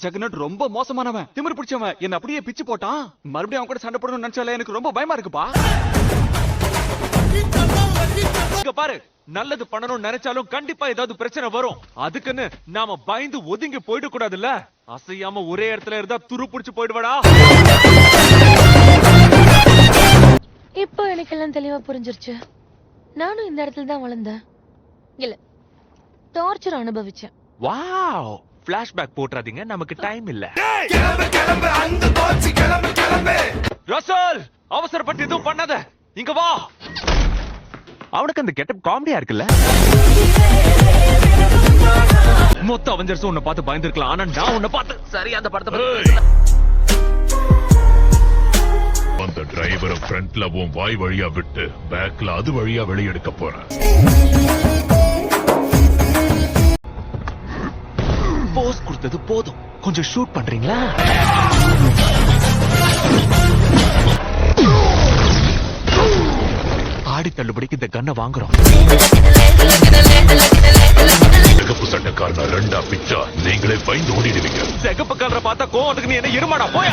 ஜெகநாத் ரொம்ப மோசமானவன், திமிரு பிடிச்சவன். என்ன அப்படியே பிச்சு போட்டான். மறுபடியும் அவன் கூட சண்டை போடணும்னு நினைச்சாலே எனக்கு ரொம்ப பயமா இருக்குப்பா. இங்க பாரு, நல்லது பண்ணணும்னு நினைச்சாலும் கண்டிப்பா ஏதாவது பிரச்சனை வரும். அதுக்குன்னு நாம பயந்து ஒதுங்கி போயிட கூடாதுல்ல. அசையாம ஒரே இடத்துல இருந்தா துரு புடிச்சு போயிடுவடா. இப்போ எனக்கு எல்லாம் தெளிவா புரிஞ்சிருச்சு. நானும் இந்த இடத்துல தான் வளர்ந்தேன், இல்ல டார்ச்சர் அனுபவிச்சேன். வாவ், ஃபிளாஷ்பேக் போட்றாதீங்க, நமக்கு டைம் இல்ல. ரசல், அவசரப்பட்டு எதுவும் பண்ணாத, இங்க வா. அவனுக்கு அந்த கெட்டப் காமெடியா இருக்குல்ல. மொத்த அவெஞ்சர்ஸ் உன்னை பார்த்து பயந்துருக்கலாம், ஆனா நான் உன்னை பார்த்து சரி அந்த படத்தை அந்த டிரைவரை ஃப்ரண்ட்ல உன் வாய் வழியா விட்டு பேக்ல அது வழியா வெளியெடுக்க போறேன். போஸ் கொடுத்தது போதும், கொஞ்சம் ஷூட் பண்றீங்களா? ஆடி தள்ளுபடிக்கு இந்த கண்ணை வாங்குறோம். சிகப்பு சட்டைக்காரனா ரெண்டா பிச்சா நீங்களே பயந்து ஓடிடுவீங்க. சிகப்பு கலரை பார்த்தா கோவத்துக்கு நீ என்ன இருமாடா போயா.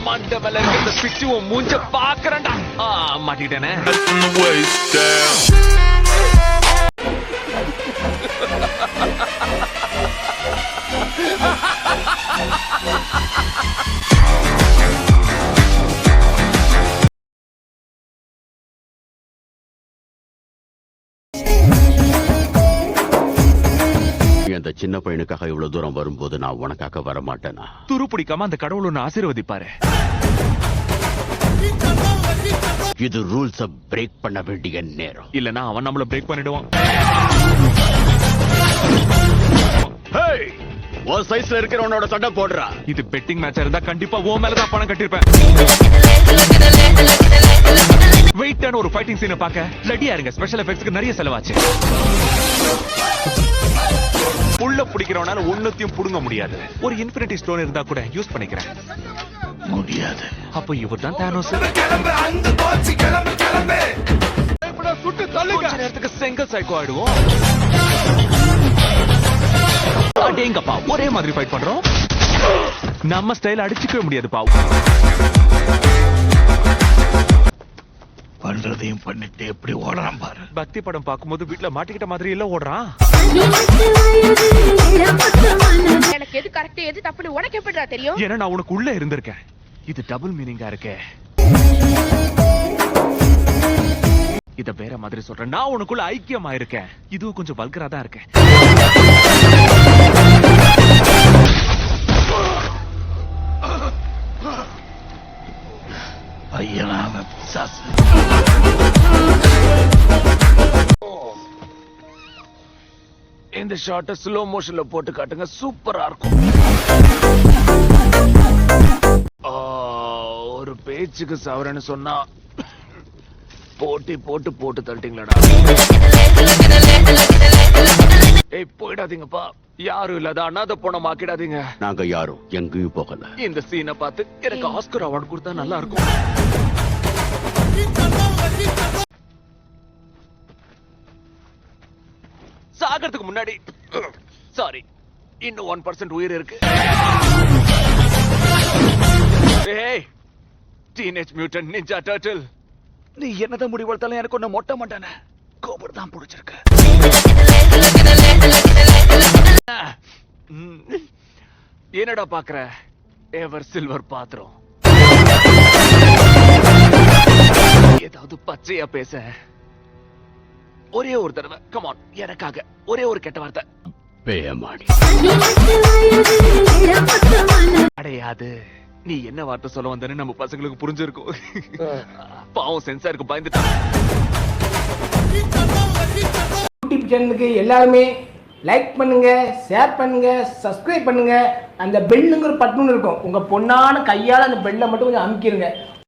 மண்டபல இந்த பிச்சு உன் மூஞ்ச பாக்குறேன்டா. மாட்டிட்டேனே. அந்த சின்ன பையனுக்காக இவ்வளவு தூரம் வரும்போது நான் உனக்காக வர மாட்டேனா? துரு பிடிக்காம அந்த கடவுள் ஒன்னு ஆசீர்வதிப்பாரு. இது ரூல்ஸ பிரேக் பண்ண வேண்டிய நேரம். இல்லனா அவன் நம்மள பிரேக் பண்ணிடுவான். ஒரு சைஸ்ல இருக்கிறவனோட சண்டை போடுறா. இது பெட்டிங் மேட்சா இருந்தா கண்டிப்பா ஓ மேலதான் பணம் கட்டிருப்பேன். வெயிட்டான ஒரு ஃபைட்டிங் சீனை பார்க்க ரெடியா இருங்க. ஸ்பெஷல் எஃபெக்ட்ஸ்க்கு நிறைய செலவாச்சு. உள்ள பிடிக்கிறவனால ஒன்னத்தையும் புடுங்க முடியாது. ஒரு இன்ஃபினிட்டி ஸ்டோன் இருந்தா கூட யூஸ் பண்ணிக்கிறேன். முடியாது. அப்ப இவர் தான் தானோஸ். கொஞ்ச நேரத்துக்கு செங்கல் சைக்கோ ஆயிடுவோம். அடேங்கப்பா, ஒரே மாதிரி ஃபைட் பண்றோம். நம்ம ஸ்டைல் அடிச்சுக்கவே முடியாது பாவு. பண்றதையும் பண்ணிட்டு எப்படி ஓடுறான் பாரு. பக்தி படம் பார்க்கும்போது வீட்டுல மாட்டிக்கிட்ட மாதிரி இல்ல ஓடுறான். எனக்கு எது கரெக்ட் எது தப்புன்னு உனக்கு எப்படிடா தெரியும்? ஏன்னா நான் உனக்கு உள்ள இருந்திருக்கேன். இது டபுள் மீனிங்கா இருக்கே. இத வேற மாதிரி சொல்றேன். நான் உனக்குள்ள ஐக்கியமா இருக்கேன். இதுவும் கொஞ்சம் வல்கரா தான் இருக்கேன். இந்த ஷாட்டை ஸ்லோ மோஷன்ல போட்டு காட்டுங்க, சூப்பரா இருக்கும். ஒரு பேச்சுக்கு சவரன்னு சொன்னா போட்டி போட்டு போட்டு தள்ளிட்டீங்களா? ஏய் போயிடாதீங்கப்பா, யாரும் இல்லாத அனாதை போன மாக்கிடாதீங்க. நாங்க யாரும் எங்கேயும் போகல. இந்த சீனை பார்த்து எனக்கு ஆஸ்கர் அவார்டு கொடுத்தா நல்லா இருக்கும். சாகிறதுக்கு முன்னாடி சாரி, இன்னும் 1% உயிர் இருக்கு. ஏய் டீனேஜ் மியூட்டன்ட் நிஞ்சா டர்ட்டில், நீ என்னதான் முடிவெடுத்தாலும் எனக்கு ஒண்ணு மொட்ட மாட்டானே. கோபர் தான் பிடிச்சிருக்கு. என்னடா பாக்குற? எவர் சில்வர் பாத்திரம். ஏதாவது பச்சையா பேச ஒரே ஒரு தடவை கமான், எனக்காக ஒரே ஒரு கெட்ட வார்த்தை. பேயமாடி அடையாது. நீ என்ன வார்த்தை சொல்ல வந்தன்னு நம்ம பசங்களுக்கு புரிஞ்சிருக்கும். பாவம் சென்சாருக்கு பயந்துட்டான். யூடியூப் சேனலுக்கு எல்லாருமே லைக் பண்ணுங்க, ஷேர் பண்ணுங்க, சப்ஸ்கிரைப் பண்ணுங்க. அந்த பெல்லுங்கிற பட்டன் இருக்கும், உங்க பொண்ணான கையால் அந்த பெல்லை மட்டும் கொஞ்சம் அமுக்கிடுங்க.